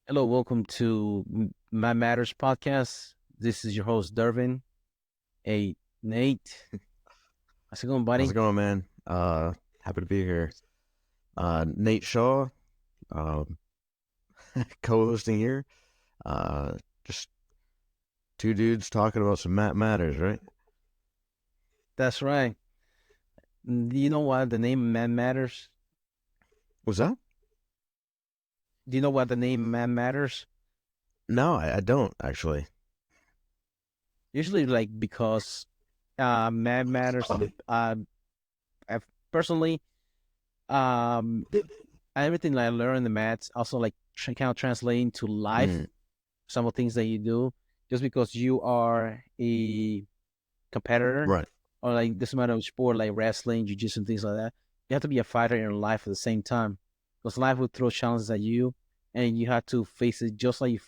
Hello, welcome to My Matters podcast. This is your host, Derving. Hey, Nate. How's it going, How's buddy? it going, man? Happy to be here. Nate Shaw, um, co-hosting here. Just two dudes talking about some matters, right? That's right. Do you know why the name Man Matters? What's that? Do you know why the name Man Matters? No, I don't actually. Usually, like, because Man Matters. I personally, um, everything that I learn in the mats also like kind of translating to life. Mm, Some of the things that you do, just because you are a competitor right. or like this matter of sport like wrestling, jiu-jitsu and things like that, you have to be a fighter in your life at the same time. Because life will throw challenges at you and you have to face it just like you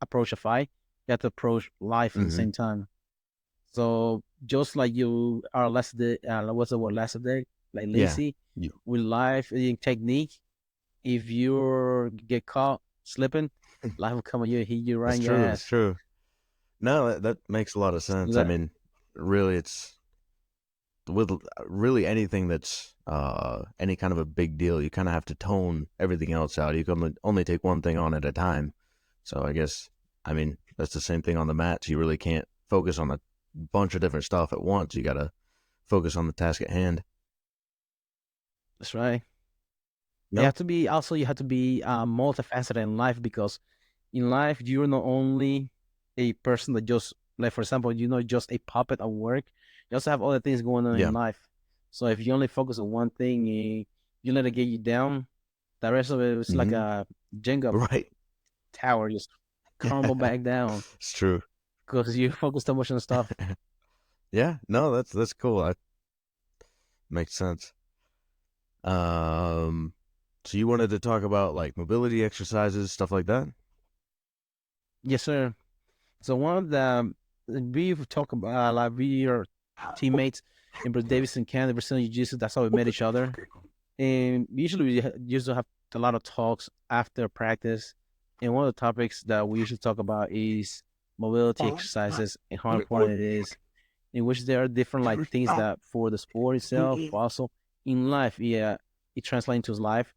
approach a fight, you have to approach life at the Mm-hmm. same time. So just like you are less what's the word less day, like Yeah. lazy You. with life and technique, if you get caught slipping, life will come at you and hit you right That's in your true. That's ass. true. No, that makes a lot of So sense. I that mean, really, it's with really anything that's any kind of a big deal. You kind of have to tone everything else out. You can only take one thing on at a time. So I guess, I mean, that's the same thing on the mats. You really can't focus on a bunch of different stuff at once. You got to focus on the task at hand. that's right. No? You have to be multifaceted in life because in life you're not only a person that just like for example you're not just a puppet at work. You also have other things going on in Yeah. life. So if you only focus on one thing, you let it get you down. The rest of it is like Hmm. a Jenga Right. tower, just crumble back down It's true. because you focus too much on stuff. Yeah. No, that's cool. That makes sense. Um, so you wanted to talk about like mobility exercises, stuff like that? Yes, sir. So one of the we've talked about like we are teammates in Davidson, Canada, Brazilian Jiu-Jitsu. That's how we met each other. And usually we usually have a lot of talks after practice. And one of the topics that we usually talk about is mobility exercises and how important it is, in which there are different like things that for the sport itself, but also in life, yeah, it translates into life,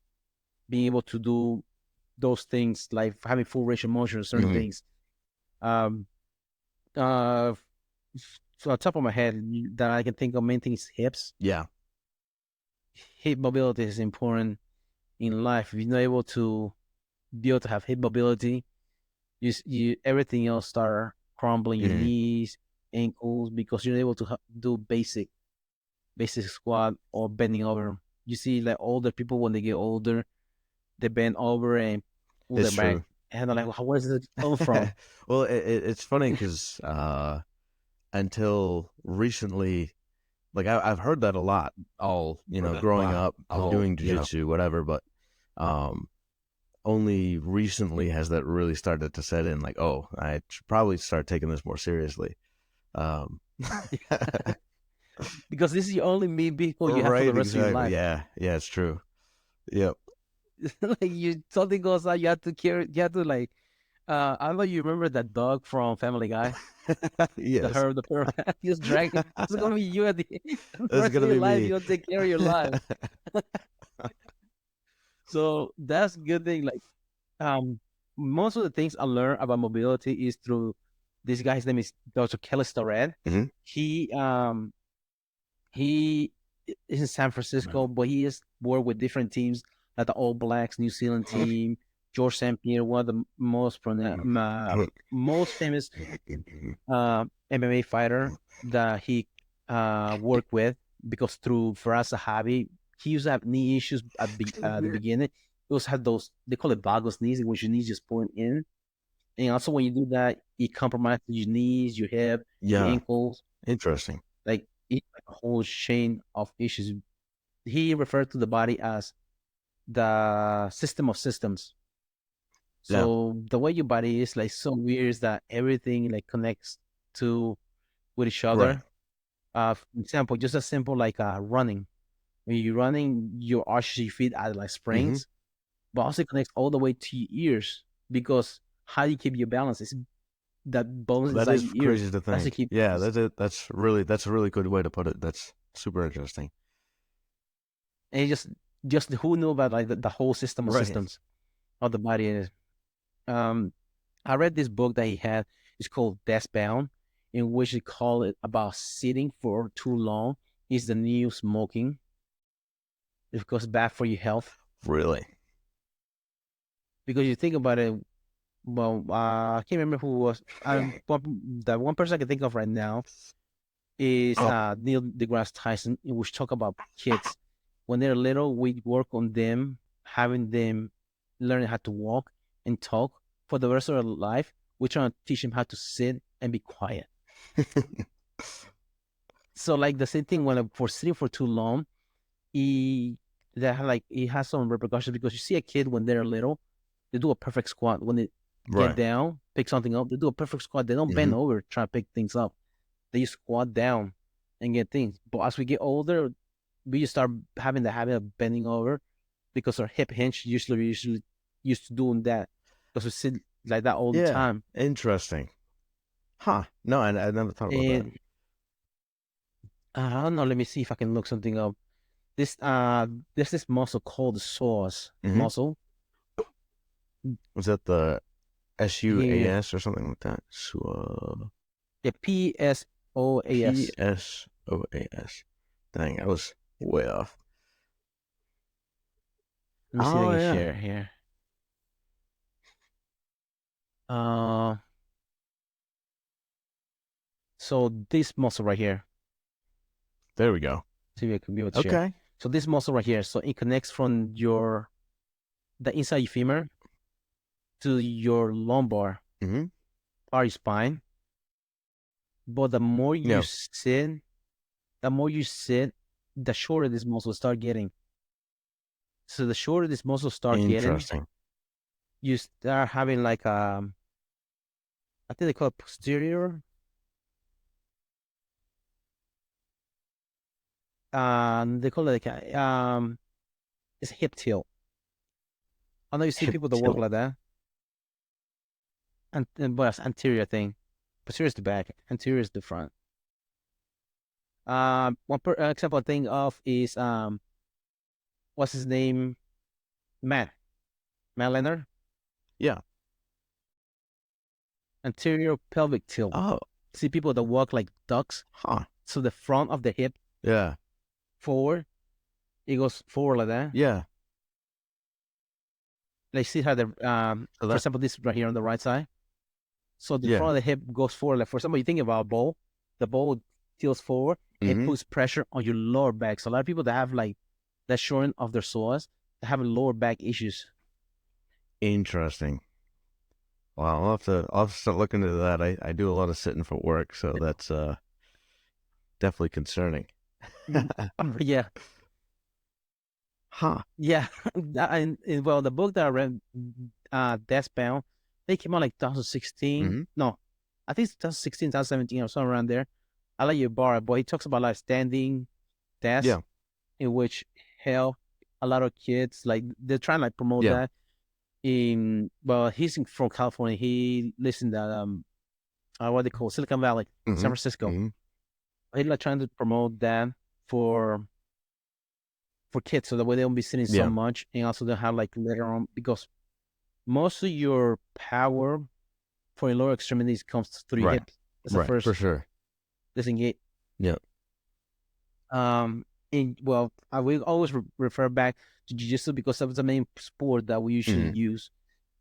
being able to do those things like having full range of motion or certain Hmm. things. Um, uh, so on top of my head that I can think of main things hips. Yeah. Hip mobility is important in life. If you're not able to be able to have hip mobility, you everything else start crumbling your Hmm. knees, ankles because you're able to do basic squat or bending over. You see like older people when they get older, they bend over and pull their It's back, true. and they're like, "Where does it come from?" Well, it's funny because until recently, like I've heard that a lot, all growing up, doing jujitsu, whatever. But um, only recently has that really started to set in. Like, oh, I should probably start taking this more seriously. Um, Because this is the only mean people you have for the right, rest of your exactly. life. Yeah, yeah, it's true. Yep. Like you something goes on, you have to carry, you have to like. I don't know. You remember that dog from Family Guy, the Yes. herb, the perv. Just drag him. It's gonna be you at the That's rest of gonna your be life. me. You'll take care of your life. So that's a good thing. Like, um, most of the things I learned about mobility is through this guy's name is Dr. Kelly Starrett. Hmm. He um he is in San Francisco, but he has worked with different teams like the All Blacks, New Zealand team, George St. Pierre, one of the most famous MMA fighter that he worked with because through for us a hobby, he used to have knee issues at the beginning. He also had those they call it vagus knees, in which your knees just point in, and also when you do that, it compromises your knees, your hip, your Yeah. ankles, Interesting. like it's like a whole chain of issues. He referred to the body as the system of systems. Yeah. So the way your body is like so weird is that everything like connects to with each Right. other. For example, just as simple like running. When you're running, your arches your feet are like Hmm. springs. but also connects all the way to your ears, because how you keep your balance is that bones That inside is your ears. crazy to That's to think. keep. Yeah, that's a really good way to put it. That's super interesting. And just who knew about like the whole system of Right. systems of the body is. I read this book that he had. It's called Death Bound, in which he call it about sitting for too long is the new smoking. It goes bad for your health. Really? Because you think about it, well, I can't remember who was. The one person I can think of right now is Neil deGrasse Tyson, in which talk about kids when they're little. We work on them, having them learn how to walk and talk for the rest of their life. We're trying to teach them how to sit and be quiet. So like the same thing when for sitting for too long, it has some repercussions, because you see a kid when they're little, they do a perfect squat. When they get down, pick something up, they do a perfect squat. They don't bend over, try to pick things up. They just squat down and get things. But as we get older, we just start having the habit of bending over, because our hip hinge usually used to doing that, because we sit like that all the time. Interesting. Huh. No, I never thought about that. I don't know. Let me see if I can look something up. There's this muscle called the psoas muscle. Was that the SUAS or something like that? Yeah, PSOAS. PSOAS. Dang, I was way off. Let me see if I can share here. So this muscle right here. There we go. See if I can be able to share. Okay. So this muscle right here, so it connects from the inside your femur to your lumbar, part of your spine. But the more you sit, the shorter this muscle start getting. So the shorter this muscle start getting, you start having like I think they call it posterior. They call it like it's hip tilt. I know you see people that work like that. And but it's anterior thing. Posterior is the back, anterior is the front. One example I think of is what's his name? Matt Leonard. Yeah. Anterior pelvic tilt. Oh. See people that walk like ducks. Huh. So the front of the hip. Yeah. Forward. It goes forward like that. Yeah. Like see how the for example, this right here on the right side. So the front of the hip goes forward. Like for example, you think about a bowl, the bowl tilts forward, it puts pressure on your lower back. So a lot of people that have like that shortening of their psoas, they have lower back issues. Interesting. Wow, I'll have to start looking into that. I do a lot of sitting for work, so that's definitely concerning. Yeah. Huh. Yeah. And well, the book that I read, Death Bound, they came out like 2016. No, I think it's 2016, 2017 or somewhere around there. I let you borrow it, but he talks about like standing deaths, in which hell, a lot of kids like they're trying to like promote that. He's from California. He lives in that what they call Silicon Valley, San Francisco. He's like trying to promote that for kids, so that way they don't be sitting so much, and also they have like later on, because most of your power for your lower extremities comes through your hips. That's the first for sure. Disengage. Yeah. I will always refer back to Jiu-Jitsu, because that was the main sport that we usually use.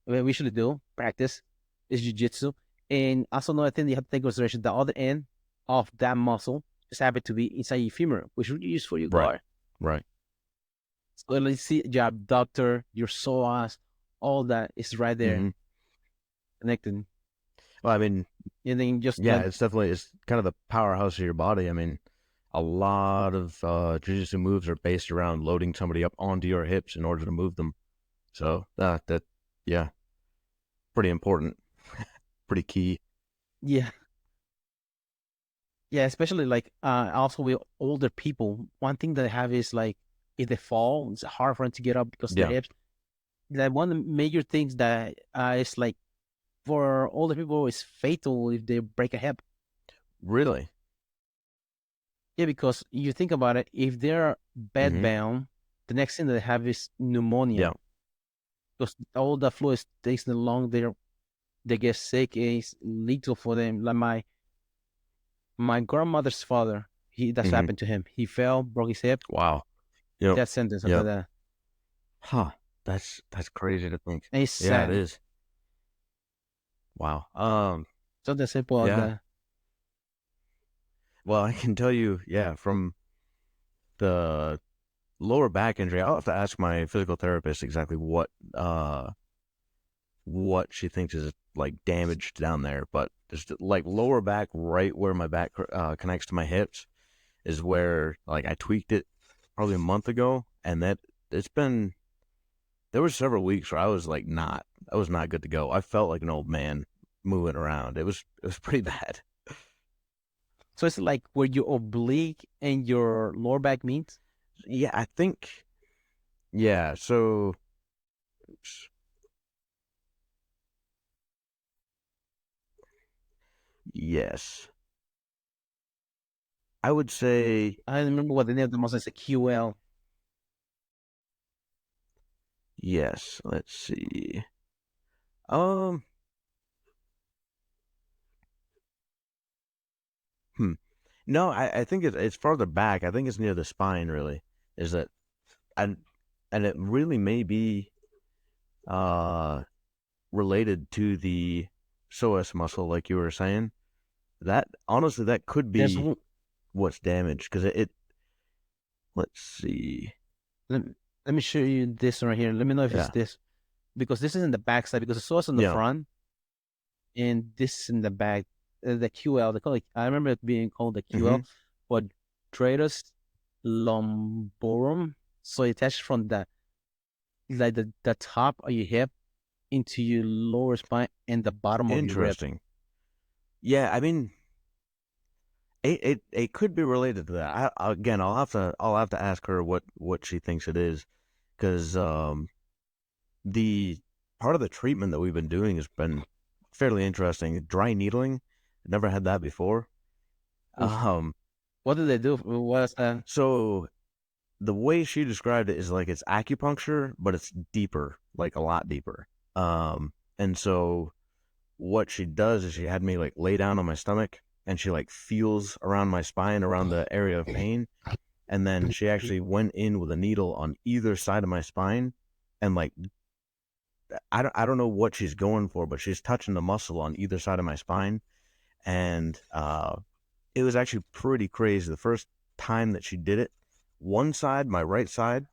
We usually do practice is Jiu-Jitsu, and also another thing you have to take into consideration: the other end of that muscle just happen to be inside your femur, which we use for your guard. Right. So let's see your abductor, your psoas, all that is right there, connected. Well, I mean, and then just it's kind of the powerhouse of your body. I mean, a lot of jiu-jitsu moves are based around loading somebody up onto your hips in order to move them. So pretty important, pretty key. Yeah, especially like also with older people. One thing that they have is like if they fall, it's hard for them to get up because of their hips. that one of the major things that is like for older people is fatal if they break a hip. Really? Yeah, because you think about it, if they're Mm-hmm. bedbound, the next thing they have is pneumonia Yeah. because all the fluid stays in the lung. They get sick. It's lethal for them. Like my grandmother's father, that's what Mm-hmm. happened to him. He fell, broke his hip, Wow. Yep. death sentence after Yep. that. Huh. That's crazy to think. And it's Yeah, it sad. is. Wow. Something simple as Yeah. that. Well, I can tell you, yeah, from the lower back injury, I'll have to ask my physical therapist exactly what she thinks is like damaged down there. But just like lower back, right where my back connects to my hips, is where like I tweaked it probably a month ago, and that it's been there were several weeks where I was not good to go. I felt like an old man moving around. It was pretty bad. So it's like where your oblique and your lower back meet. Yeah, I think yeah. So yes, I would say I remember what the name of the muscle is, a QL. yes. Let's see. Um, hmm. No, I think it's farther back. I think it's near the spine. Really, is that and and it really may be uh related to the psoas muscle, like you were saying. That honestly, that could There's be what's damaged because it. Let's see. let, let me show you this right here. Let me know if it's Yeah, this because this is in the back side because the source in the yeah. front and this is in the back. The QL, they call it. I remember it being called the Mm-hmm. QL, but Tratus lumborum. So it attaches from the top of your hip into your lower spine and the bottom of your rib. Interesting. Yeah, I mean, it could be related to that. Again, I'll have to ask her what she thinks it is, because the part of the treatment that we've been doing has been fairly interesting. Dry needling, never had that before. Oof. Um, What did they do? What's that? so the way she described it is like it's acupuncture, but it's deeper, like a lot deeper. And so what she does is she had me like lay down on my stomach, and she like feels around my spine, around the area of pain, and then she actually went in with a needle on either side of my spine, and like I don't know what she's going for, but she's touching the muscle on either side of my spine, and it was actually pretty crazy. The first time that she did it, one side, my right side,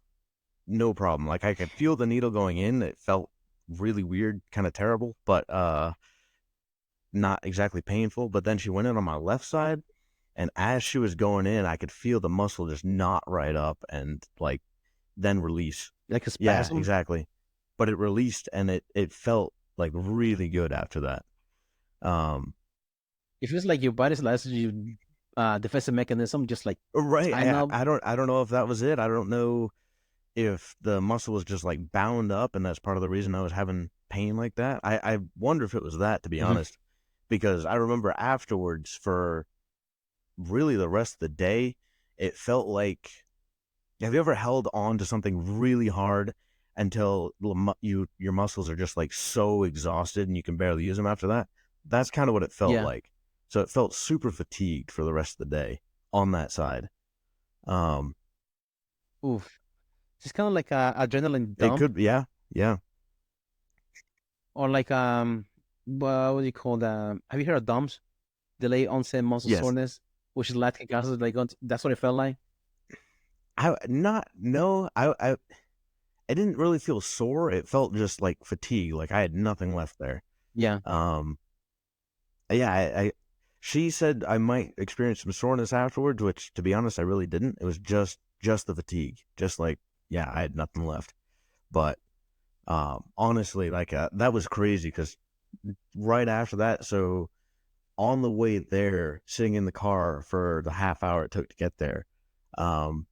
no problem. Like I could feel the needle going in. It felt really weird, kind of terrible, but not exactly painful. But then she went in on my left side, and as she was going in, I could feel the muscle just knot right up and like then release. Like a Yeah, spasm? exactly. But it released, and it felt like really good after that. Um, It feels like your body's last you defensive mechanism just like right. tighten I, up. I don't I don't know if that was it. I don't know if the muscle was just like bound up, and that's part of the reason I was having pain like that. I wonder if it was that, to be Mhm. honest, because I remember afterwards for really the rest of the day, it felt like, have you ever held on to something really hard until your muscles are just like so exhausted and you can barely use them after that? That's kind of what it felt Yeah. like. So it felt super fatigued for the rest of the day on that side. Um, Oof. It's kind of like a adrenaline it dump could, yeah, yeah, or like what do you call that? Have you heard of DOMS? Delay onset muscle yes. soreness, which is lactic acid. Like that's what it felt like. I not no, I didn't really feel sore. It felt just like fatigue, like I had nothing left there. Yeah. Um, yeah, she said I might experience some soreness afterwards, which to be honest, I really didn't. It was just the fatigue, just like, yeah, I had nothing left. But honestly, like that was crazy because right after that, so on the way there, sitting in the car for the half hour it took to get there, um,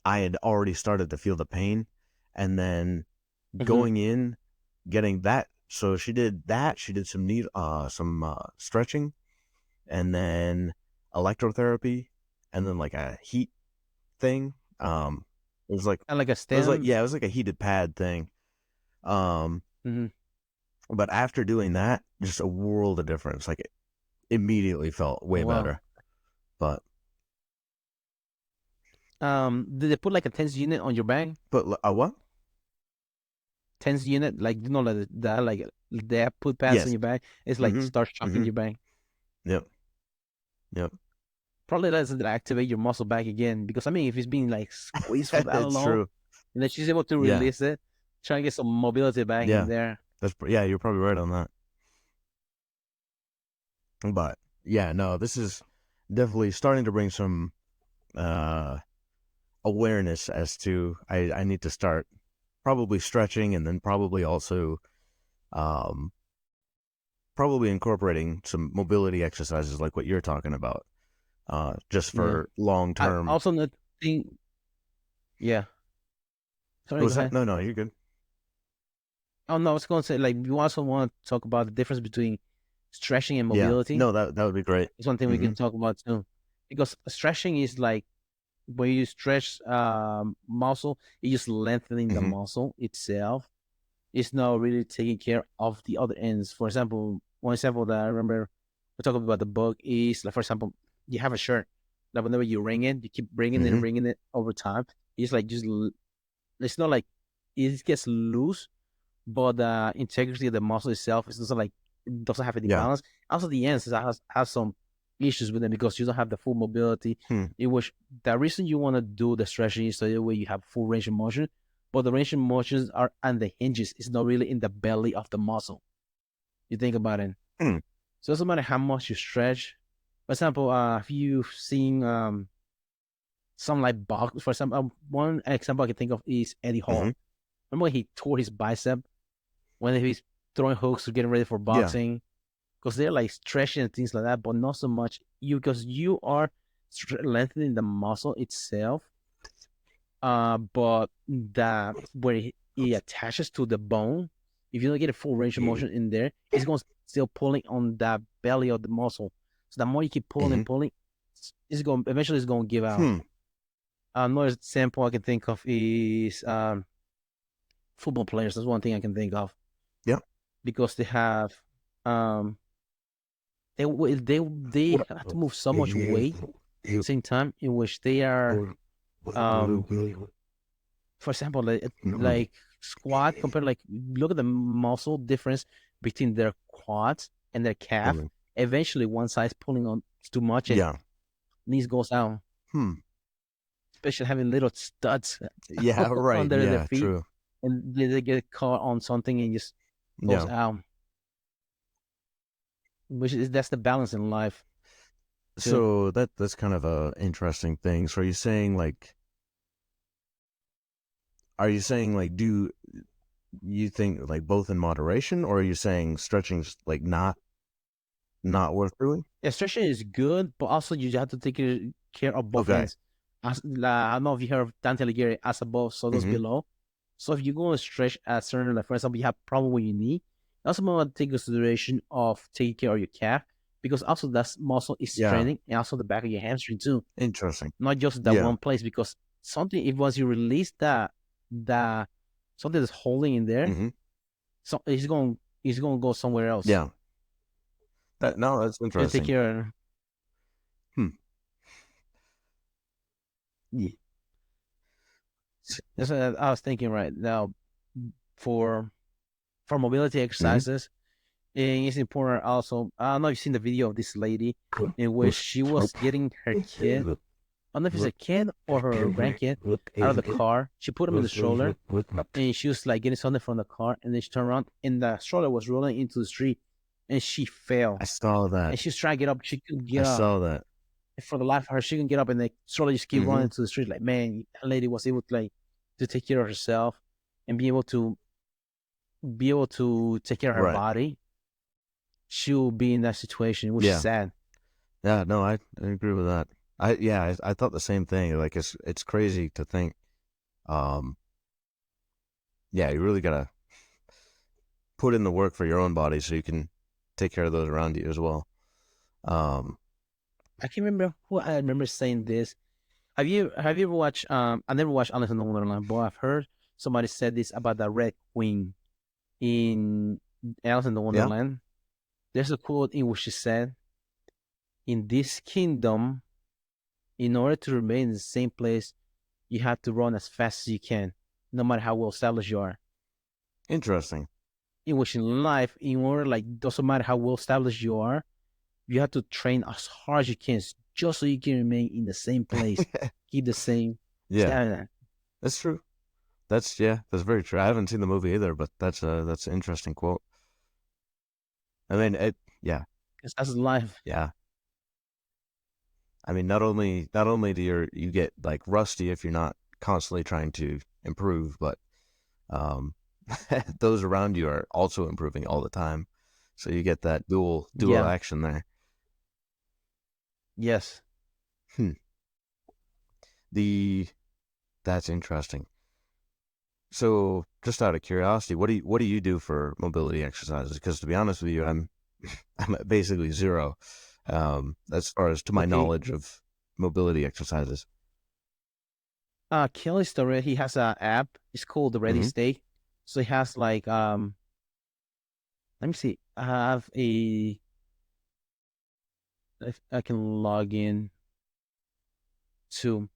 I had already started to feel the pain, and then going in, getting that. So she did that. She did some stretching, and then electrotherapy, and then like a heat thing. It was like And like a it was like stem. yeah, it was like a heated pad thing. Mm-hmm. But after doing that, just a world of difference. Like it immediately felt way Wow. better. But Did they put like a tense unit on your back? what? Tense unit, like you know, like that, like they put pads on Yes. your back. It's like Mm-hmm. starts shocking Mm-hmm. your back. Yep. Yep. Probably doesn't activate your muscle back again because I mean, if it's being like squeezed for that It's long, true. and then she's able to Yeah. release it, try and get some mobility back in Yeah. there. Yeah, you're probably right on that. But yeah, no, this is definitely starting to bring some uh awareness as to I need to start probably stretching, and then probably also um probably incorporating some mobility exercises like what you're talking about. Just Yeah. for long I term. also not think. Yeah. What Sorry. Go was that? ahead. No, you're good. Oh no, I was going to say like we also want to talk about the difference between stretching and Yeah. mobility. No, that would be great. It's one thing we Mm-hmm. can talk about too, because stretching is like when you stretch muscle, it's just lengthening the Mm-hmm. muscle itself. It's not really taking care of the other ends. For example, one example that I remember we talking about the book is like, for example, you have a shirt that whenever you wring it, you keep bringing Mm-hmm. and wringing it over time. It's like it's not like it gets loose, but the integrity of the muscle itself is also like it doesn't have any Yeah. balance. Also, the ends has some issues with them because you don't have the full mobility. Hmm. In which the reason you want to do the stretching is so that way you have full range of motion, but the range of motions are on the hinges. It's not really in the belly of the muscle. You think about it. Hmm. So it doesn't matter how much you stretch. For example, if you've seen some like box, for example, one example I can think of is Eddie Mm-hmm. Hall. Remember when he tore his bicep when he's throwing hooks or getting ready for Yeah. boxing, because they're like stretching and things like that, but not so much you because you are lengthening the muscle itself. But that where it attaches to the bone, if you don't get a full range of motion in there, it's going to still pulling on that belly of the muscle. So the more you keep pulling Mm-hmm. and pulling, it's going eventually it's going to give out. Hmm. Another example I can think of is football players. That's one thing I can think of Yeah. because they have um they have to move so much weight at the same time in which they are um for example like squat compared like look at the muscle difference between their quads and their calf. Mm-hmm. Eventually one side's pulling on too much and Yeah. knees goes down, Hmm. especially having little studs Yeah. Right. under their Yeah. feet True. and they get caught on something and just goes Yeah. out, which is that's the balance in life too. So that's kind of a interesting thing. So are you saying like do you think like both in moderation, or are you saying stretching's like not worth doing? Yeah, stretching is good, but also you have to take care of both Okay. ends. I don't know if you heard of Dante Alighieri, as above, so those Mm-hmm. below. So if you're going to stretch a certain, like for example, you have problem with your knee, you also want to take consideration of taking care of your calf because also that muscle is Yeah. straining and also the back of your hamstring too, Interesting. not just that Yeah. one place. Because something, if once you release that something that's holding in there, Mm-hmm. so it's going to go somewhere else. Yeah. That's You take interesting. care. Hmm. Yeah. That's what I was thinking right now for mobility Mm-hmm. exercises. And it's important also. I don't know if you've seen the video of this lady in which she was getting her kid. I don't know if it's a kid or her grandkid out of the car. She put him in the stroller and she was like getting something from the car. And then she turned around and the stroller was rolling into the street and she fell. I saw that. And she was trying to get up. She couldn't I get up. saw that. And for the life of her, she couldn't get up and the stroller just keep running to the street. Like, man, that lady was able to like to take care of herself and be able to take care of her Right. body. She'll be in that situation, which is sad. Yeah, no, I agree with that. I thought the same thing. Like it's crazy to think, um, yeah, you really gotta put in the work for your own body so you can take care of those around you as well. I can't remember who I remember saying this. Have you ever watched I never watched Alice in Wonderland, but I've heard somebody said this about the Red Queen in Alice in the Yeah. Wonderland. There's a quote in which she said, "In this kingdom, in order to remain in the same place, you have to run as fast as you can, no matter how well established you are." Interesting. In which in life, in order like doesn't matter how well established you are, you have to train as hard as you can just so you can remain in the same place, keep the same Yeah, stamina. that's true. That's very true. I haven't seen the movie either, but that's an interesting quote. I mean, yeah, Because that's life. yeah. I mean, not only do you get like rusty if you're not constantly trying to improve, but um, those around you are also improving all the time. So you get that dual Yeah. action there. Yes. Hmm. The That's interesting. So, just out of curiosity, what do you do for mobility exercises? Because to be honest with you, I'm at basically zero, as far as to my Okay. knowledge of mobility exercises. Kelly Starrett, he has an app. It's called the Hmm. ReadyState. So he has like let me see. I have a if I can log in to,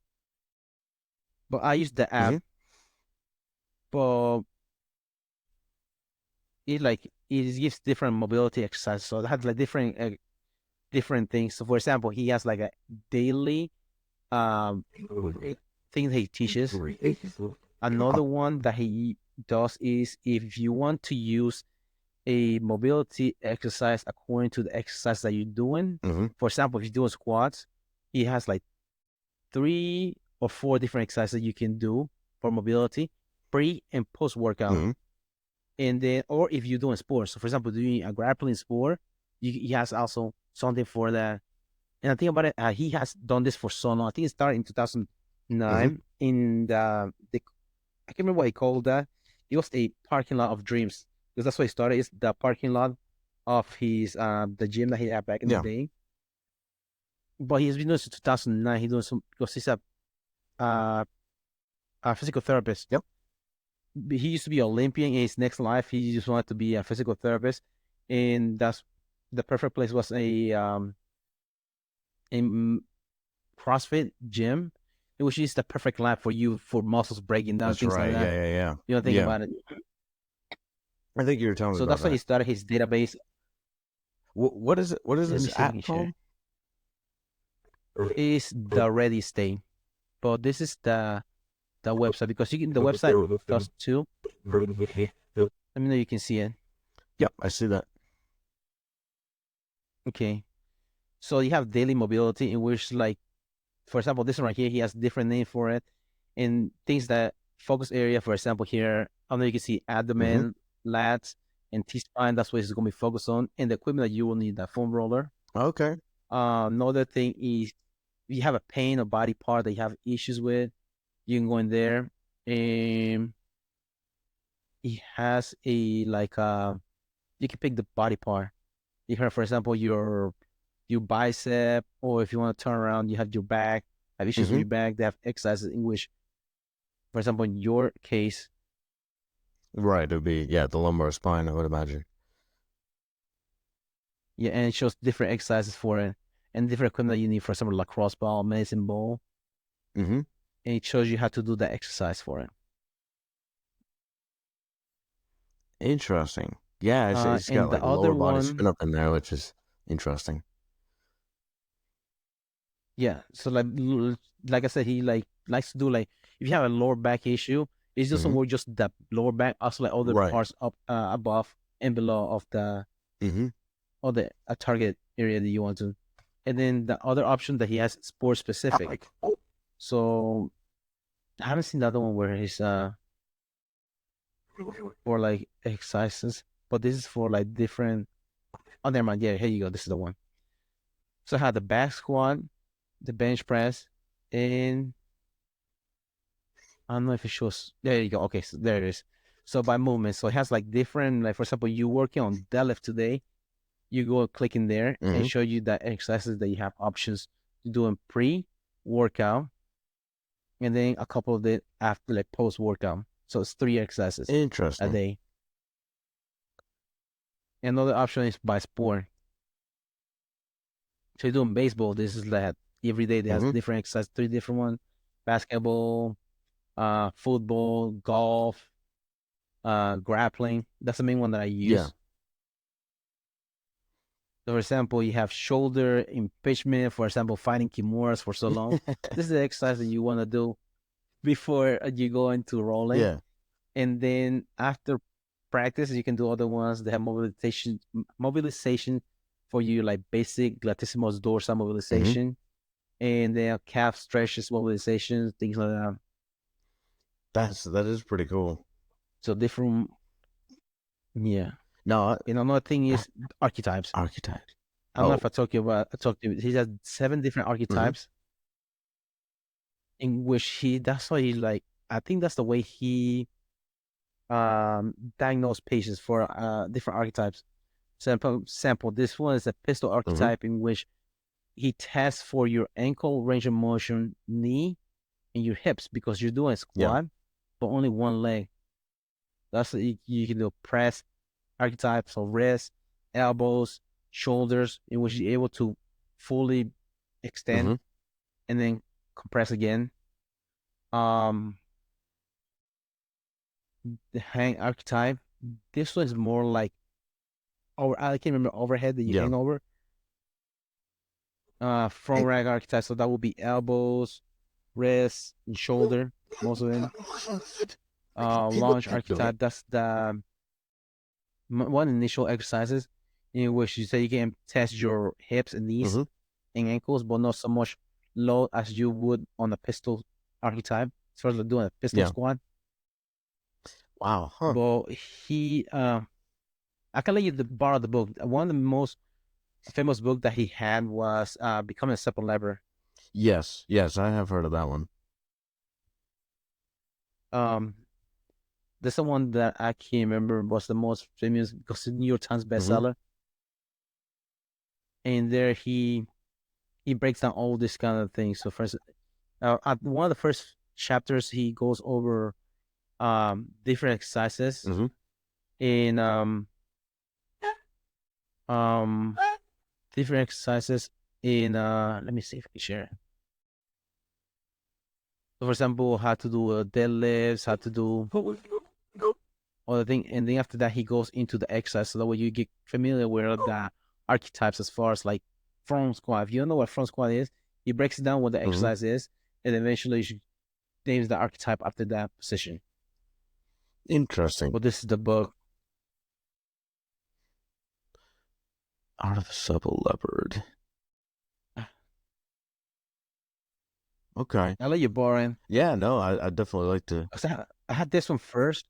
but I use the app, Hmm. but it gives different mobility exercises. So it has like different things. So for example, he has like a daily um thing that he teaches. Another one that he does is if you want to use a mobility exercise according to the exercise that you're doing. Hmm. For example, if you're doing squats, he has like 3 or 4 different exercises you can do for mobility, pre and post workout. Hmm. And then, or if you're doing sports, so for example, doing a grappling sport, he has also something for that. And I think about it, he has done this for so long. I think it started in Hmm. 2009 in the I can't remember what he called that. It was a parking lot of dreams because that's what he started. It's the parking lot of his the gym that he had back in the Yeah. day. But he's been doing this since 2009. He's doing some because he's uh, a physical therapist. Yep. He used to be Olympian in his next life. He just wanted to be a physical therapist, and that's the perfect place was a CrossFit gym, which is the perfect lab for you for muscles breaking down, That's things like right. that. Yeah, yeah, yeah. You don't think Yeah. about it. I think you were telling me So about that's why he that. started his database. What is it? What is Let me this see if I app can share. called? Is the ReadyState, but this is the website because you can the website does too. Let me know you can see it. Yep, I see that. Okay, so you have daily mobility in which like for example this one right here he has different name for it, and things that focus area. For example here, I know you can see Hmm. abdomen, lats, and T spine. That's what it's going to be focused on, and the equipment that you will need that foam roller. Okay. Another thing is if you have a pain or body part that you have issues with, you can go in there and it has a like you can pick the body part. You have, for example, your bicep, or if you want to turn around, you have your back, have issues with Hmm. your back. They have exercises in which, for example, in your case, Right. It would be, yeah, the lumbar spine, I would imagine. yeah, and it shows different exercises for it and different equipment that you need, for example, lacrosse ball, medicine ball, Hmm. and it shows you how to do the exercise for it. Interesting. Yeah, it's got And the like other lower body one, spin up in there, which is interesting. yeah, so like I said, he like likes to do like if you have a lower back issue, it's just Hmm. more just the lower back, also like other Right. parts up above and below of the Hmm. or the a target area that you want to. And then the other option that he has is sport specific. So I haven't seen the other one where he's for like exercises, but this is for like different. Oh, never mind. Yeah, here you go. This is the one. So I had the back squat, the bench press, and I don't know if it shows. There you go. Okay, so there it is. So by movement, so it has like different, like for example, you working on deadlift today, you go click in there and show you the exercises that you have options to do in pre-workout, and then a couple of days after, like post-workout. So it's 3 exercises a Interesting. day. Another option is by sport. So you're doing baseball, this is like every day there's different exercises, 3 different ones: basketball, football, golf, grappling. That's the main one that I use. Yeah. So for example, you have shoulder impingement, for example, fighting kimuras for so long. This is the exercise that you want to do before you go into rolling. Yeah. And then after practice, you can do other ones. They have mobilization for you, like basic latissimus dorsal mobilization, and they have calf stretches mobilization, things like that. That is pretty cool. So different, yeah. No, And another thing is archetypes. archetypes. I don't know if I talked to you. He has 7 different archetypes, in which that's why he like. I think that's the way he diagnose patients for different archetypes. Sample. This one is a pistol archetype in which he tests for your ankle range of motion, knee, and your hips, because you're doing a squat, but only one leg. That's you can do press archetypes, so wrists, elbows, shoulders, in which you're able to fully extend and then compress again. The hang archetype. This one is more like I can't remember overhead that you hang over. Front rack archetype, so that will be elbows, wrists, and shoulder, most of them. Launch archetype, that's the one initial exercises in which you say you can test your hips and knees and ankles, but not so much load as you would on a pistol archetype, as far as doing a pistol squat. Wow. But he, I can let you borrow the book. One of the most famous book that he had was Becoming a Supple Lever. Yes, I have heard of that one. That's the one that I can't remember was the most famous because it's a New York Times bestseller. And there he breaks down all this kind of things. So first, at one of the first chapters, he goes over different exercises in different exercises in let me see if I can share it. So for example, how to do deadlifts, how to do other thing, and then after that he goes into the exercise, so that way you get familiar with the archetypes as far as like front squat. If you don't know what front squat is, he breaks it down what the exercise is, and eventually you names the archetype after that position. Interesting. But this is the book. Art of the Supple Leopard. Okay. I'll let you borrow it. Yeah, no, I definitely like to. I had this one first.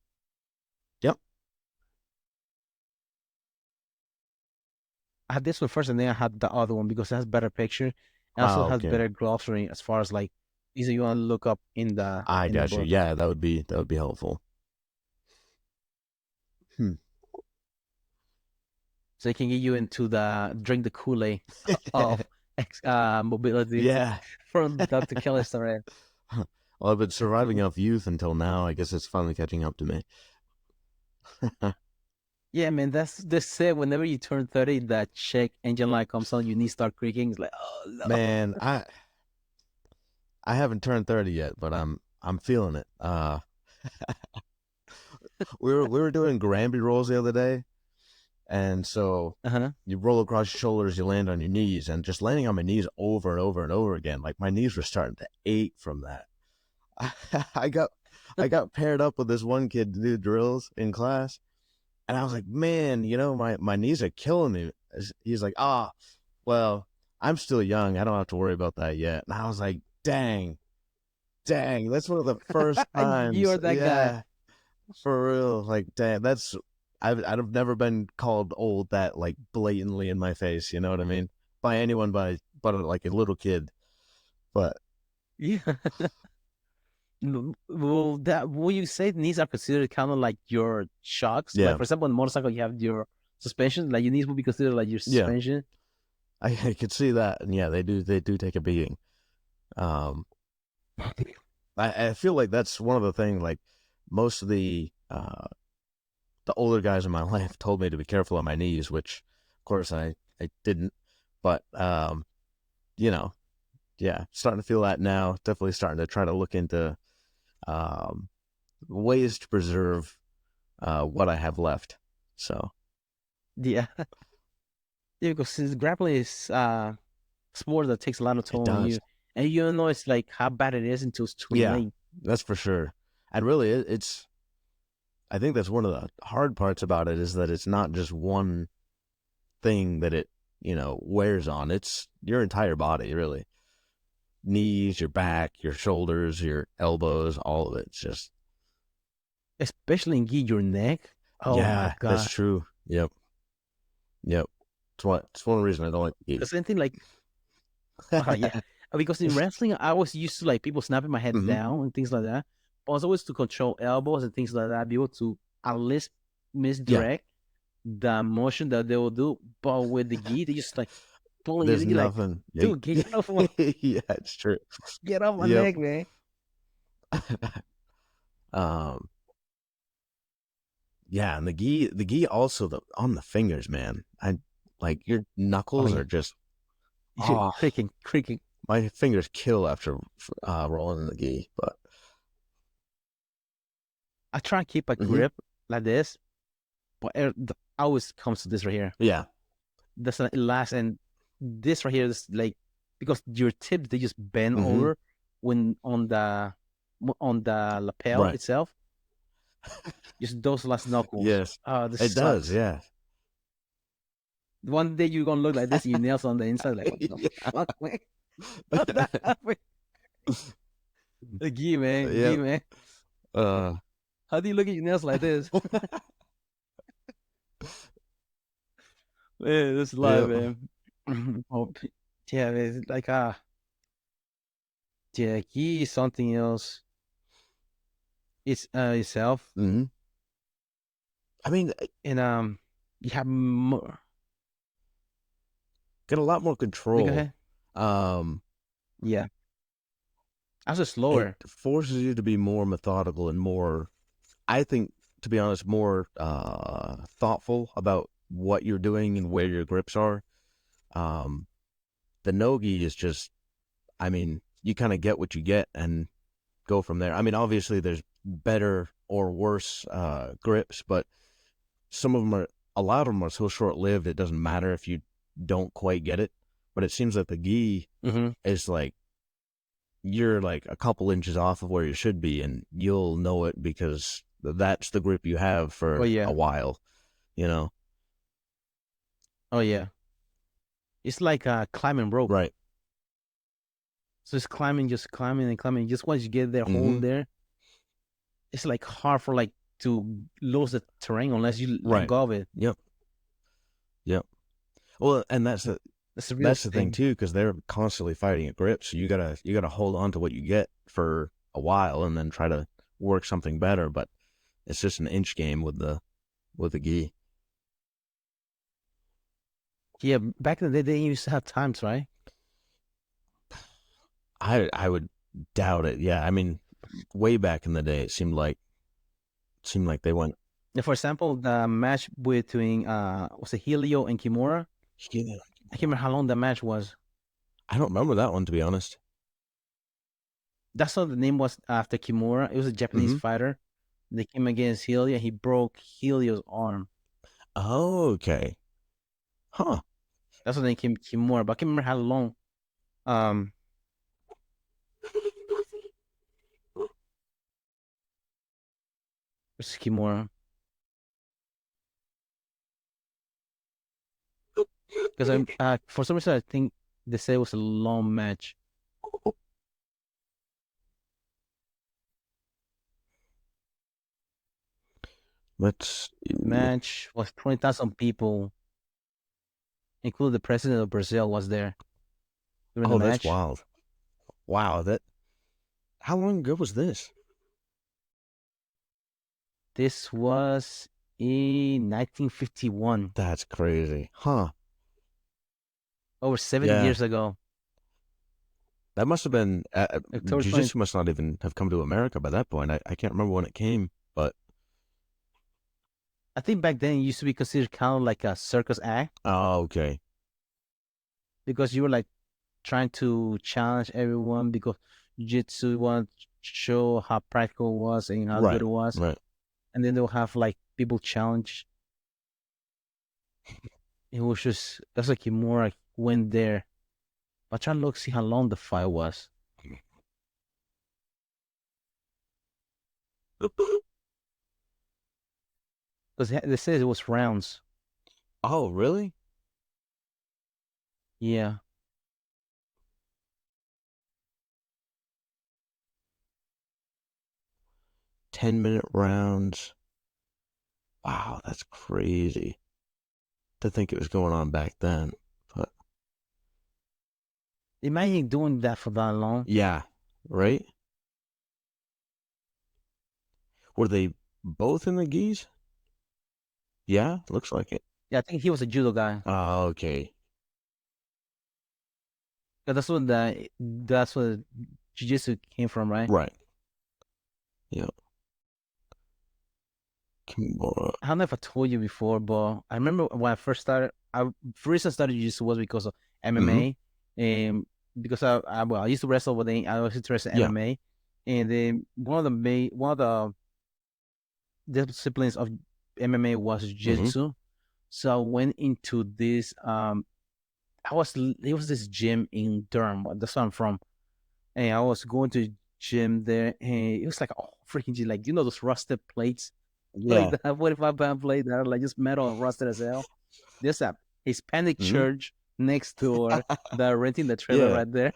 Yep. I had this one first, and then I had the other one because it has better picture. And also has better glossary as far as like easy you want to look up in the. I got you. Yeah, that would be helpful. So it can get you into drink the Kool-Aid of mobility. Yeah. From Dr. Kelly Starrett. Well, I've been surviving off youth until now. I guess it's finally catching up to me. Yeah, man, that's it. Whenever you turn 30, that check engine light comes on, your knees start creaking. It's like, oh no. Man, I haven't turned 30 yet, but I'm feeling it. We were doing Granby rolls the other day. And so you roll across your shoulders, you land on your knees, and just landing on my knees over and over and over again. Like my knees were starting to ache from that. I got paired up with this one kid to do drills in class, and I was like, man, my knees are killing me. He's like, well, I'm still young. I don't have to worry about that yet. And I was like, dang, that's one of the first times. You're that guy. For real. Like, dang, I've never been called old that like blatantly in my face, you know what I mean? By anyone, but like a little kid. But yeah. Well, that will you say knees are considered kind of like your shocks? Like Yeah, for example, on the motorcycle, you have your suspension. Like your knees will be considered like your yeah, suspension. I could see that, and yeah, they do take a beating. Um, I feel like that's one of the things. Like most of the older guys in my life told me to be careful on my knees, which of course I didn't. But you know, yeah, starting to feel that now. Definitely starting to try to look into um, ways to preserve what I have left. So Yeah, yeah. Because since grappling is sport that takes a lot of it toll on does. you, and you don't know it's like how bad it is until it's too Yeah, late. that's for sure. And really, it's. I think that's one of the hard parts about it is that it's not just one thing that it wears on. It's your entire body, really. Knees, your back, your shoulders, your elbows, all of it. It's just Especially in your neck. Oh my yeah, that's god. true. Yep, yep. It's one of the reasons I don't like to eat. Because anything like yeah, because in wrestling I was used to like people snapping my head Hmm. down and things like that. But I was always to control elbows and things like that, be able to at least Yeah, misdirect the motion that they will do. But with the gi, they just like pulling you. there's They like, nothing. dude, Yeah, yeah, it's true. get off my Yep. neck, man. um, yeah, and the gi also on the fingers, man. I like your Oh knuckles yeah, are just you're oh, creaking, creaking. my fingers kill after rolling in the gi. But I try and keep a hmm grip like this, but always comes to this right here. yeah, That's not last, and this right here is like because your tips they just bend hmm over when on the lapel right, itself. Just those last knuckles. yes, This it does. sucks. Yeah, One day you're gonna look like this, and your nails on the inside, like what the yeah. fuck, man? What the hell? The gi, man, gi, Yep. man. Uh, How do you look at your nails like this? Man, this is live, yep. man. Oh, yeah, man, it's like yeah, gi is something else. It's itself, Hmm. I mean, and you have more. get a lot more Go control. ahead. Um, Yeah, I was just it slower. forces you to be more methodical and more, I think, to be honest, more thoughtful about what you're doing and where your grips are. Um, the nogi is just, I mean, you kind of get what you get and go from there. I mean, obviously, there's better or worse grips, but some of them are, a lot of them are so short lived, it doesn't matter if you don't quite get it. But it seems like the gi Hmm. is like, you're like a couple inches off of where you should be, and you'll know it because that's the grip you have Oh for a yeah, while, you know? oh yeah. It's like climbing rope. Right. So it's climbing, just climbing and climbing. Just once you get there, Mm-hmm. hold there. It's like hard for like to lose the terrain unless you let Right. go of it. Yep. Yep. Well, and That's the real that's the thing thing. too, because they're constantly fighting a grip, so you gotta hold on to what you get for a while, and then try to work something better. But it's just an inch game with the gi. Yeah, back in the day, they used to have times, right? I would doubt it. Yeah, I mean, way back in the day, it seemed like they went. And for example, the match between was it Helio and Kimura? Yeah, I can't remember how long the match was. I don't remember that one, to be honest. That's what the name was after Kimura. It was a Japanese Mm-hmm. fighter. They came against Helio. He broke Helio's arm. Oh, okay. Huh. That's what they came Kimura. But I can't remember how long. Um, was Kimura because I'm for some reason I think they say it was a long match. Let's. Match was 20,000 people, including the president of Brazil was there during the Oh, that's match. wild. Wow. That. How long ago was this? This was in 1951, That's crazy. Huh. over 70 Yeah. years ago. That must have been, October 20. Jiu-Jitsu must not even have come to America by that point. I can't remember when it came, but. I think back then it used to be considered kind of like a circus act Oh, okay. because you were like trying to challenge everyone because jiu-jitsu wanted to show how practical it was and how good Right. it was. Right. And then they'll have like people challenge. It was just, that's like you more like went there. But try to look, see how long the fight was. Because they said it was rounds. Oh, really? Yeah. 10-minute rounds. Wow, that's crazy to think it was going on back then. But Imagine doing that for that long. yeah, right? Were they both in the gis? Yeah, looks like it. Yeah, I think he was a judo guy. Oh, okay. Yeah, that's what jiu-jitsu came from, right? Right. Yeah. Kimura. I don't know if I told you before, but I remember when I first started. The reason I started jiu-jitsu was because of MMA, and because I used to wrestle, but then I was interested in Yeah. MMA, and then one of the disciplines of MMA was jiu-jitsu. So I went into this. It was this gym in Durham. That's where I'm from, and I was going to gym there, and it was like freaking gym, like those rusted plates. Yeah. Like that 45-pound plate that are like just metal and rusted as hell. There's a Hispanic church next door that are renting the trailer right there.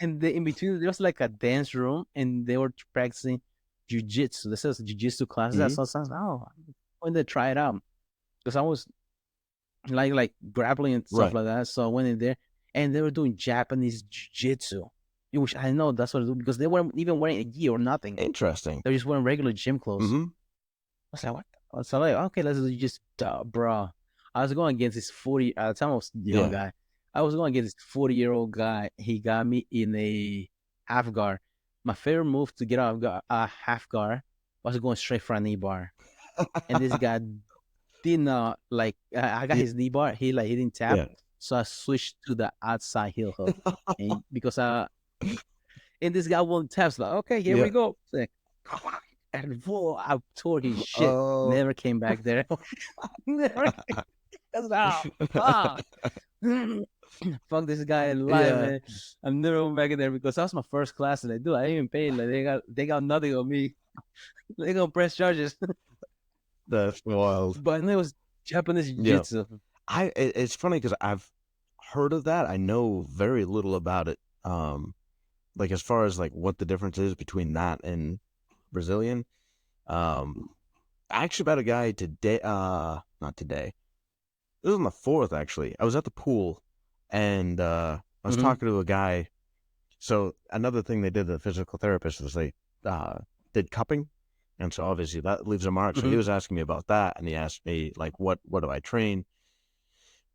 And in between, there was like a dance room and they were practicing jiu-jitsu. This is jiu-jitsu classes. So I was like, oh, I wanted to try it out. Because I was like grappling and stuff like that. So I went in there and they were doing Japanese jiu-jitsu. Which I know that's what it was because they weren't even wearing a gi or nothing. Interesting. They were just wearing regular gym clothes. I was like, what? So like, okay, let's just, bro. I was going against this 40, at the time I was a young guy. I was going against this 40-year-old guy. He got me in a half guard. My favorite move to get out of a half guard was going straight for a knee bar. And this guy did not, like, I got his knee bar. He didn't tap. So I switched to the outside heel hook. And because and this guy won't tap. So like, okay, here we go. Like, and I tore his shit. Never came back there. Never came. Fuck this guy alive, man. I'm never going back in there because that was my first class. And I didn't even pay. Like they got nothing on me. They gonna press charges. That's wild. But it was Japanese jiu-jitsu. It's funny because I've heard of that. I know very little about it. Like as far as like what the difference is between that and Brazilian. I actually met a guy today, not today. It was on the 4th, actually. I was at the pool, and I was talking to a guy. So another thing they did, the physical therapist, was they did cupping, and so obviously that leaves a mark. So he was asking me about that, and he asked me, like, what do I train?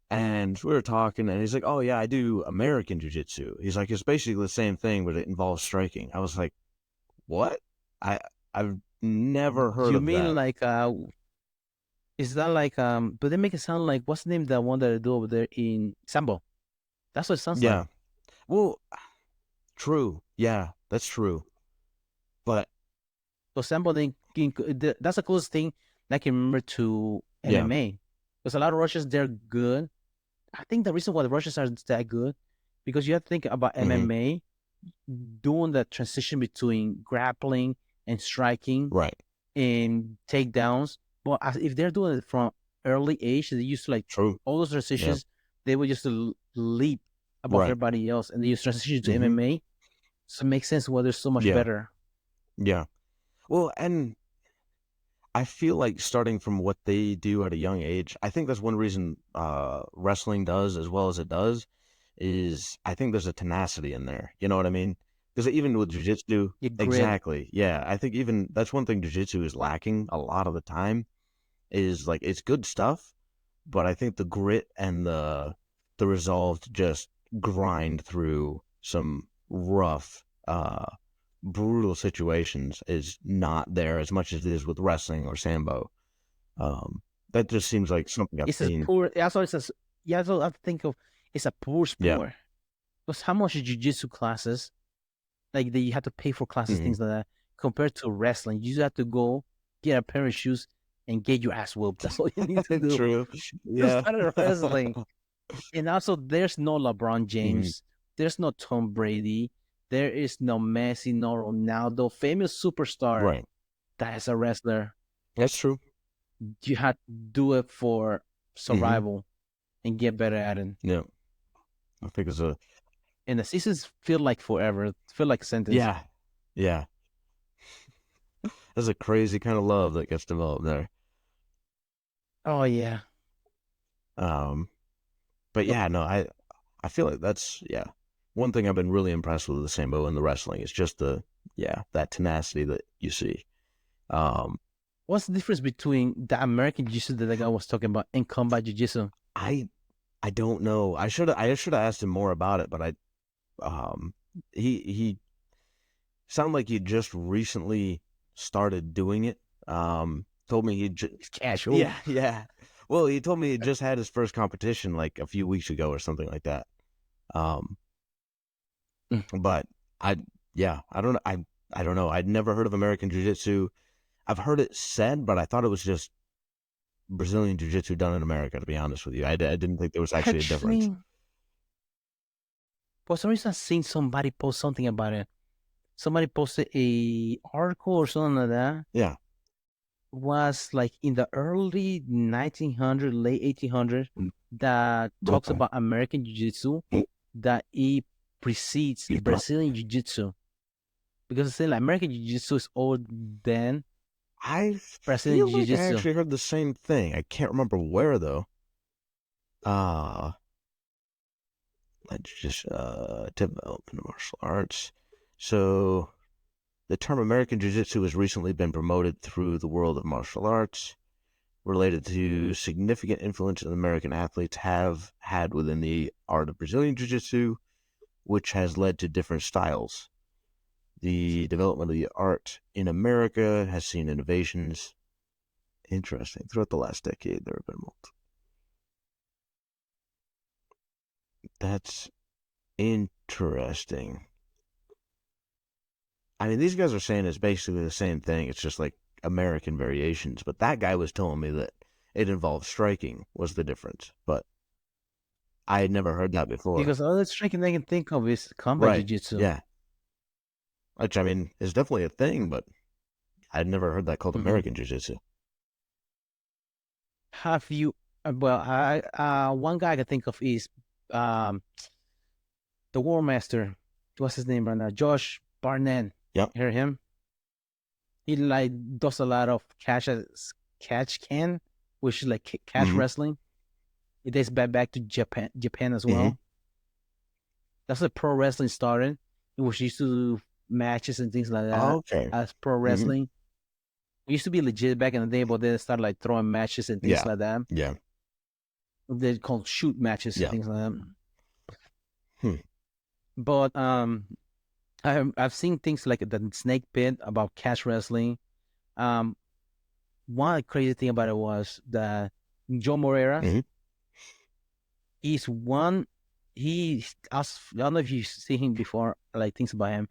And we were talking, and he's like, oh, yeah, I do American Jiu-Jitsu. He's like, it's basically the same thing, but it involves striking. I was like, what? I've never heard of that. You mean like, is that like, but they make it sound like, what's the name of that one that I do over there in Sambo? That's what it sounds like. Well, true. Yeah, that's true. But. So Sambo, that's the closest thing I can remember to MMA. Because a lot of Russians, they're good. I think the reason why the Russians are that good, because you have to think about MMA doing the transition between grappling and striking, and takedowns. But if they're doing it from early age, they used to like all those transitions. They would just leap above everybody else, and they use transition to MMA. So it makes sense why they're so much better. Yeah. Well, and I feel like starting from what they do at a young age, I think that's one reason wrestling does as well as it does, is I think there's a tenacity in there. You know what I mean? Because even with jiu-jitsu, Your grit. exactly, yeah, I think even that's one thing jiu-jitsu is lacking a lot of the time is like it's good stuff, but I think the grit and the resolve to just grind through some rough, brutal situations is not there as much as it is with wrestling or Sambo. That just seems like something I've It's a seen. poor. Also, also I think of it's a poor Yeah. sport. Because how much jiu-jitsu classes, like you have to pay for classes, Mhm. things like that, compared to wrestling, you just have to go get a pair of shoes and get your ass whooped. That's all you need to do. True. To Yeah. start wrestling. And also, there's no LeBron Mhm. James, there's no Tom Brady, there is no Messi, no Ronaldo, famous superstar Right. that is a wrestler. That's true. You have to do it for Mhm. survival and get better at it. Yeah. I think it's a And the seasons feel like forever, feel like a sentence. yeah. Yeah. There's a crazy kind of love that gets developed there. Oh yeah. But yeah, no, I feel like that's one thing I've been really impressed with the Sambo and the wrestling is just that tenacity that you see. Um, What's the difference between the American Jiu-Jitsu that the guy was talking about and combat Jiu-Jitsu? I I don't know. I should have asked him more about it, but he sounded like he just recently started doing it. Told me It's casual. yeah. Well, he told me he just had his first competition like a few weeks ago or something like that. Um, Mm. but I I don't know. I don't know. I'd never heard of American Jiu-Jitsu. I've heard it said, but I thought it was just Brazilian Jiu-Jitsu done in America, to be honest with you. I didn't think there was actually a difference. Actually, for some reason, I've seen somebody post something about it. Somebody posted a article or something like that. Yeah. Was like in the early 1900s, late 1800s, that talks Okay. about American Jiu-Jitsu, that it precedes Brazilian Jiu-Jitsu. Because it's saying like American Jiu-Jitsu is older than I Brazilian feel like I Jiu-Jitsu. actually heard the same thing. I can't remember where though. Uh let's just development of martial arts. So the term American Jiu-Jitsu has recently been promoted through the world of martial arts, related to significant influence that American athletes have had within the art of Brazilian Jiu-Jitsu, which has led to different styles. The development of the art in America has seen innovations. Interesting. Throughout the last decade, there have been multiple. That's interesting. I mean, these guys are saying it's basically the same thing. It's just like American variations. But that guy was telling me that it involved striking was the difference. But I had never heard that before. Because all the striking I can think of is combat Right. Jiu-Jitsu. Yeah. Which, I mean, is definitely a thing, but I'd never heard that called Mm-hmm. American Jiu-Jitsu. Have you? Well, one guy I can think of is um the War Master. What's his name right now? Josh Barnett. Yep. Hear him? He like does a lot of catch can, which is like catch Mm-hmm. wrestling. It dates back to Japan as Mm-hmm. well. That's where pro wrestling started. It was used to do matches and things like that Okay. as pro Mm-hmm. wrestling. It used to be legit back in the day, but then it started like throwing matches and things Yeah. like that. Yeah. They're called shoot matches and Yeah. things like that. Hmm. But I've seen things like the snake pit about catch wrestling. Um, one crazy thing about it was that Joe Moreira, Mm-hmm. he's one. I don't know if you see him before, like things about him.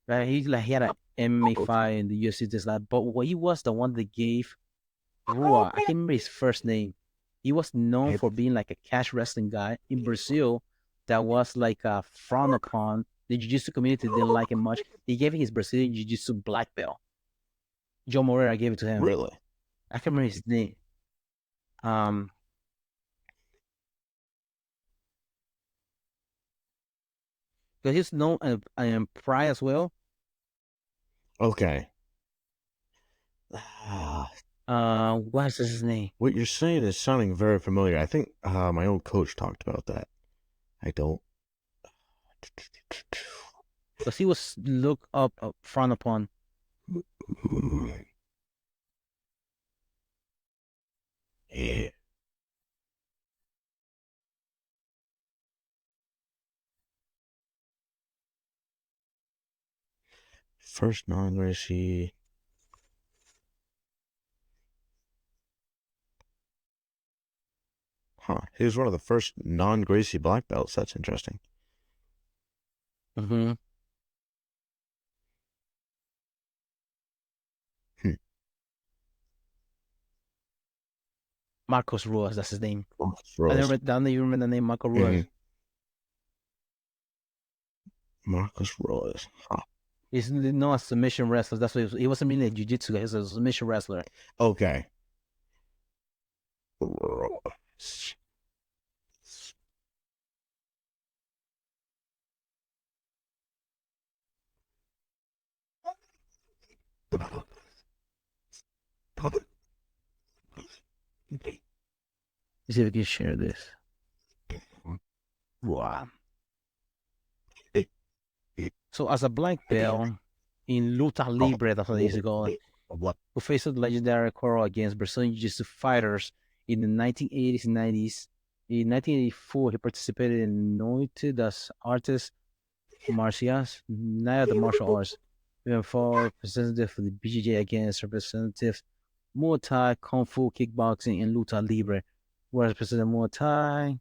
Right, he had an MMA fight in the UFC this that, but what he was the one that gave Rua. I can't remember his first name. He was known for being like a catch wrestling guy in Brazil. That was like a frowned upon. The jiu-jitsu community didn't like him much. He gave him his Brazilian jiu-jitsu black belt. Joe Moreira gave it to him. Really? I can't remember his name. Um, because he's known in Pride as well. Okay. What's his name? What you're saying is sounding very familiar. I think my old coach talked about that. I don't. because he was looked up frowned upon. Yeah. First non-Gracie. Huh. He was one of the first non-Gracie black belts. That's interesting. Mm-hmm. Hmm. Marcos Ruas, that's his name. Rose. I don't even remember the name Marcos Ruas. Marcus Rose. Huh. He's known as submission wrestler. That's what he wasn't really a jiu-jitsu guy. He was a submission wrestler. Okay. Let's see if we can share this. Wow. So as a black belt in Luta Libre, that's what they used to call it, who faced the legendary quarrel against Brazilian Jiu-Jitsu fighters in the 1980s and 90s. In 1984, he participated in Noite das Artes Marciais, Night of the Martial Arts, even for representative for the BJJ against representative Muay Thai, Kung Fu, Kickboxing, and Luta Libre, whereas President Muay Thai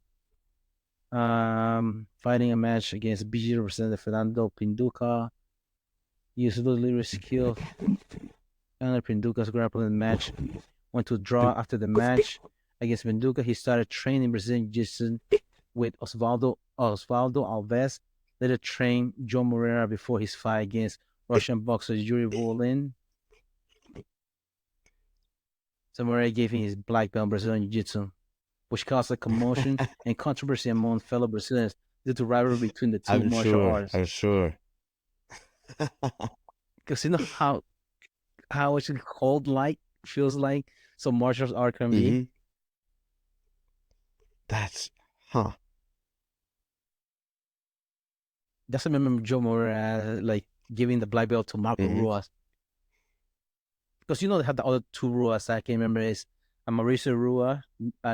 fighting a match against BJJ representative Fernando Pinduca. He used Luta Libre skill. And Pinduca's grappling match went to draw after the match against Pinduca. He started training Brazilian Jiu-Jitsu with Osvaldo Alves. Later trained Joe Moreira before his fight against Russian boxer Yuri Volin. So Moreira gave him his black belt in Brazilian Jiu-Jitsu, which caused a commotion and controversy among fellow Brazilians due to rivalry between the two martial arts. I'm sure. Because you know how it's cold like feels like some martial art can be. That's That's I remember Joe Moreira like giving the black belt to Marco Ruas. Because you know they have the other two Ruas I can remember is Mauricio Rua,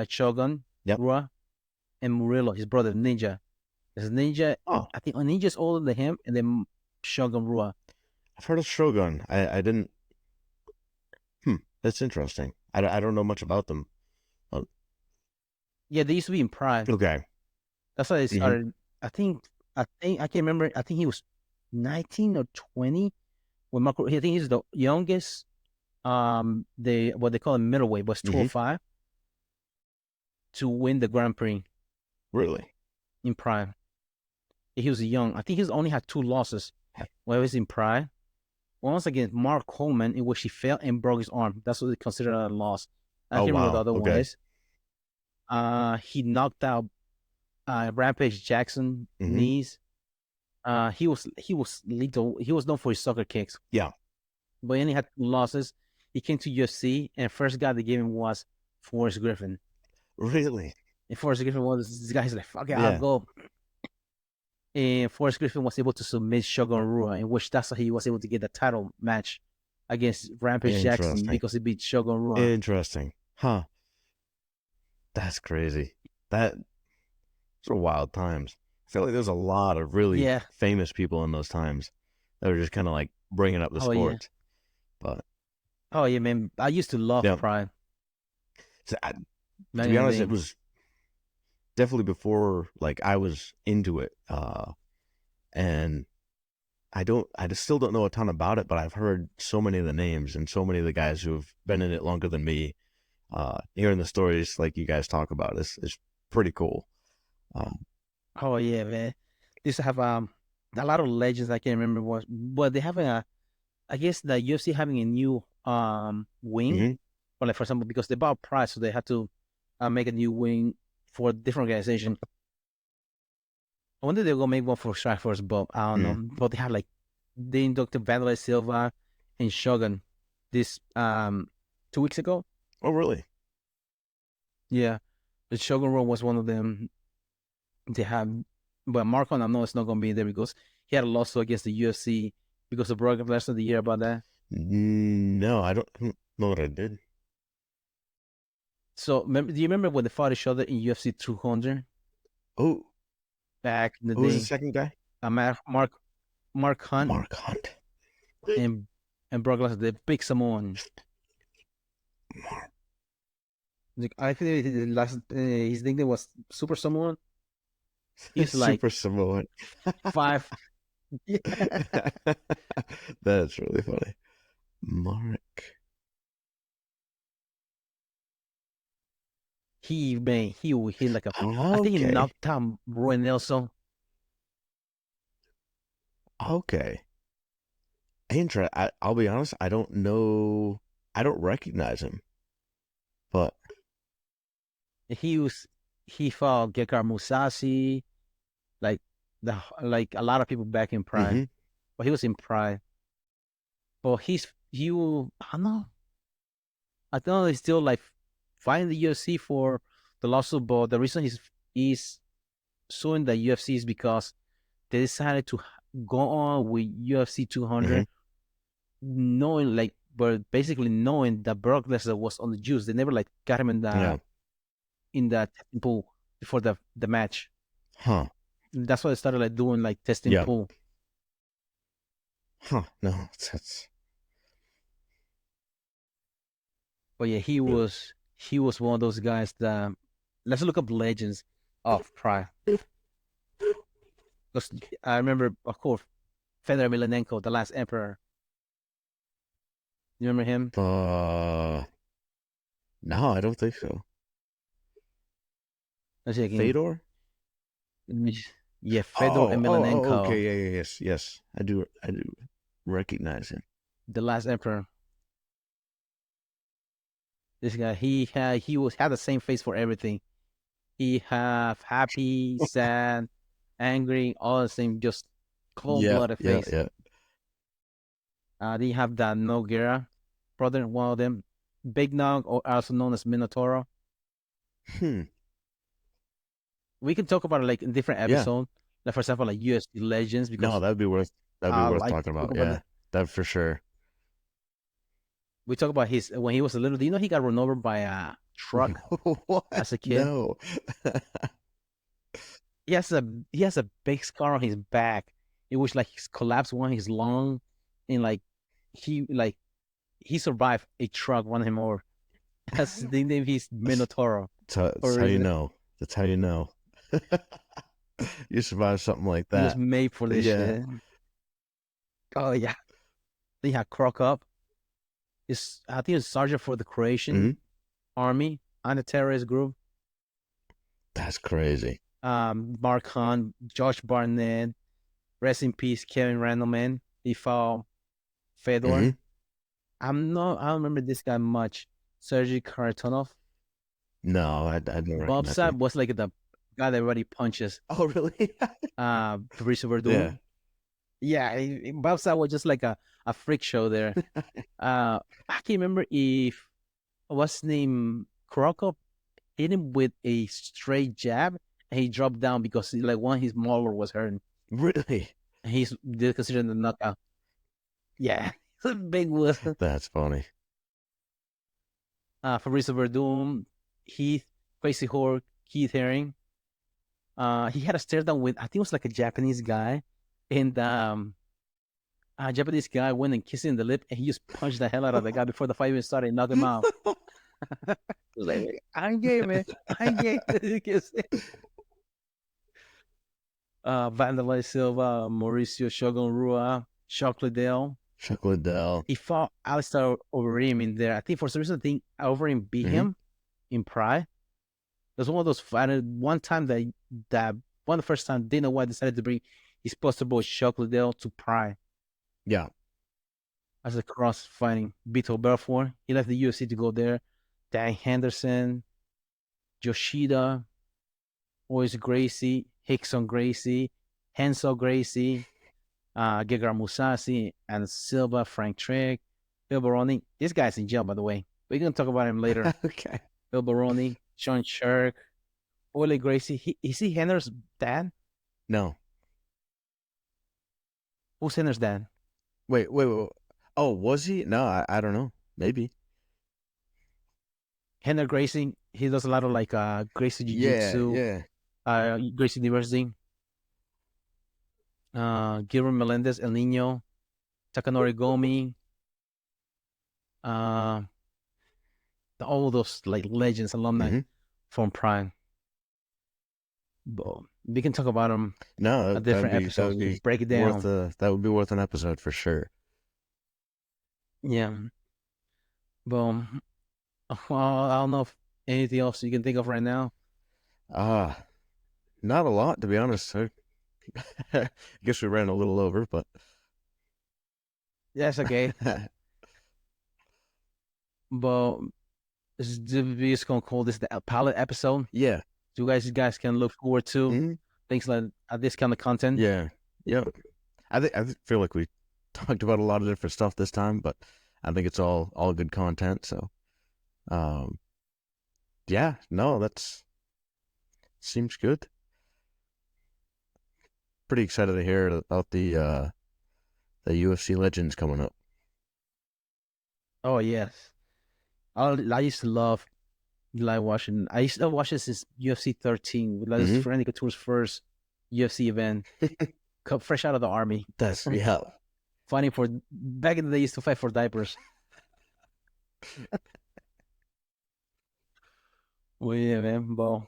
Shogun Rua, and Murillo, his brother Ninja. There's Ninja. I think Ninja's older than him, and then Shogun Rua. I've heard of Shogun. I didn't. That's interesting. I don't know much about them. Yeah, they used to be in Prime. Okay. That's how they started. I think I can't remember. I think he was 19 or 20 when Marco. I think he's the youngest. What they call him middleweight was 205 to win the Grand Prix. Really? In Prime. He was young. I think he's only had 2 losses when he was in Prime. Once against Mark Coleman, in which he fell and broke his arm. That's what they consider a loss. I can't remember the other one is. He knocked out Rampage Jackson knees. He was lethal. He was known for his soccer kicks. Yeah. But he only had 2 losses. He came to UFC, and first guy they gave him was Forrest Griffin. Really? And Forrest Griffin was this guy's like, fuck it, I'll go. And Forrest Griffin was able to submit Shogun Rua, in which that's how he was able to get the title match against Rampage Jackson because he beat Shogun Rua. Interesting. Huh. That's crazy. Those are wild times. I feel like there's a lot of really famous people in those times that were just kind of like bringing up the sport. Yeah. But man, I used to love Prime. So to be honest, it was definitely before like I was into it, and I still don't know a ton about it, but I've heard so many of the names and so many of the guys who have been in it longer than me. Hearing the stories like you guys talk about is pretty cool. Oh yeah, man. They used to have a lot of legends I can't remember what, but they have I guess the UFC having a new wing, or like for example because they bought Price, so they had to make a new wing for a different organization. I wonder they're gonna make one for Strikeforce, but I don't know. But they had they inducted Vanderlei Silva and Shogun this 2 weeks ago. Oh really? Yeah, the Shogun Run was one of them. They have, but Marco, I know it's not gonna be there because he had a lawsuit against the UFC because of Brock Lesnar. Did you hear about that? No, I don't know what I did. So, do you remember when they fought each other in UFC 200 Oh, back in the who was the day? second guy? Mark Hunt Mark Hunt. and Brock Lesnar, the big Samoan. I think his nickname was Super Samoan. He's like Super Samoan. 5. Yeah. That's really funny. Mark. He hit like a. Oh, I think he okay. knocked out Roy Nelson. Okay. I'll be honest, I don't know. I don't recognize him. But He fought Gekar Musashi, like a lot of people back in Pride. mm-hmm. But he was in Pride. But I don't know. I don't know he's still like fighting the UFC for the lawsuit, but the reason he's suing the UFC is because they decided to go on with UFC 200, but basically knowing that Brock Lesnar was on the juice. They never like got him in the testing pool before the match. Huh. That's why they started like doing like testing pool. Huh. No, that's. But yeah, he was one of those guys that. Let's look up legends of Pride. Because I remember, of course, Fedor Emelianenko, the last emperor. You remember him? No, I don't think so. Let's see again. Fedor? Yeah, Fedor Emelianenko. Okay, yes. I do recognize him. The last emperor. This guy, he had the same face for everything. He have happy, sad, angry, all the same, just cold-blooded face. Yeah. Then you have that Nogueira brother, one of them, Big Nog, or also known as Minotauro. We can talk about it like in different episodes. Like for example, like UFC legends. Because that'd be worth talking about. Yeah, that for sure. We talk about when he was a little. Do you know he got run over by a truck as a kid? No. He has a big scar on his back. It was like he's collapsed one of his lung, and he survived a truck running him over. That's the name. He's Minotauro. That's how you know. That's how you know. You survived something like that. He was made for this shit. Oh yeah. They had Croc Up. I think it's sergeant for the Croatian army on a terrorist group. That's crazy. Mark Hunt, Josh Barnett, rest in peace, Kevin Randleman. He fought Fedor. I don't remember this guy much. Sergey Karatonov. No, I don't recognize Bob Sapp was like the guy that everybody punches. Oh, really? Fabrice Verdun. Yeah, Bob Sapp was just like a freak show there. I can't remember if what's his name, Krokop hit him with a straight jab and he dropped down because one of his molar was hurting. Really? And he's considered the knockout. Yeah, it's a big whoop. That's funny. Fabrice Verdun, Heath, Crazy Horse, Keith Haring. He had a stare down with, I think it was like a Japanese guy. And a Japanese guy went and kissed him in the lip, and he just punched the hell out of the guy before the fight even started and knocked him out. Like, I'm gay, man. I'm gay. Vanderlei Silva, Mauricio Shogun Rua, Chuck Liddell. He fought Alistair Overeem in there. I think for some reason, Overeem beat him in Pride. It was one of those fighters. One time that one of the first time, Dana White decided to bring his poster boy Chuck Liddell to Pride. Yeah. As a cross fighting. Beto Belfort. He left the UFC to go there. Dan Henderson, Yoshida, Royce Gracie, Hickson Gracie, Hensel Gracie, Gegard Mousasi, and Silva, Frank Trigg, Bill Baroni. This guy's in jail, by the way. We're going to talk about him later. Okay. Bill Baroni, Sean Shirk, Ole Gracie. Is he Hender's dad? No. Who centers that? Wait. Oh, was he? No, I don't know. Maybe. Henry Gracie. He does a lot of like Gracie Yeah, Jiu-Jitsu, yeah. Gracie University. Guillermo Melendez, El Nino, Takanori Gomi, uh, all those like legends, alumni Hmm. from Prime. But we can talk about them No, a that would different be episode. Break it down. that would be worth an episode for sure. Yeah. But well, I don't know if anything else you can think of right now. Ah, not a lot to be honest. I guess we ran a little over, but That's okay. But we're just gonna call this the pilot episode. yeah. So you guys can look forward to Hmm. things like this kind of content. Yeah. Yep. Feel like we talked about a lot of different stuff this time, but I think it's all good content. So, um, yeah, no, that's seems good. Pretty excited to hear about the UFC legends coming up. Oh yes, I used to love like watching. I used to watch this since UFC 13, with like Hmm. Fernando Couture's first UFC event, fresh out of the army, That's yeah. fighting for back in the day. Used to fight for diapers. Well, yeah, man. Well,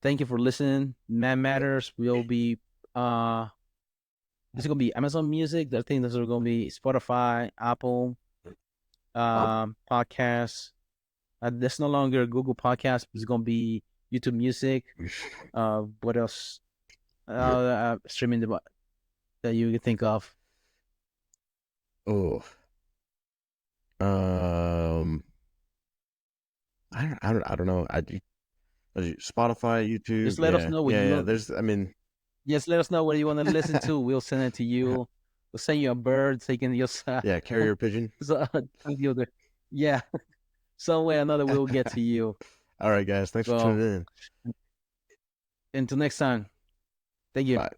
thank you for listening. Man Matters will be this is gonna be Amazon Music. I think this is gonna be Spotify, Apple, podcasts. That's no longer Google Podcasts. It's gonna be YouTube Music. What else? Streaming that you can think of. Oh, um, I don't know. Spotify, YouTube, Just let us yeah, know what yeah, you yeah. want. There's, I mean, Just let us know what you want to listen to. We'll send it to you. We'll send you a bird so you can just yeah, carrier pigeon. so, yeah, some way or another we'll get to you. All right, guys, thanks for Well, tuning in. until next time. Thank you. Bye.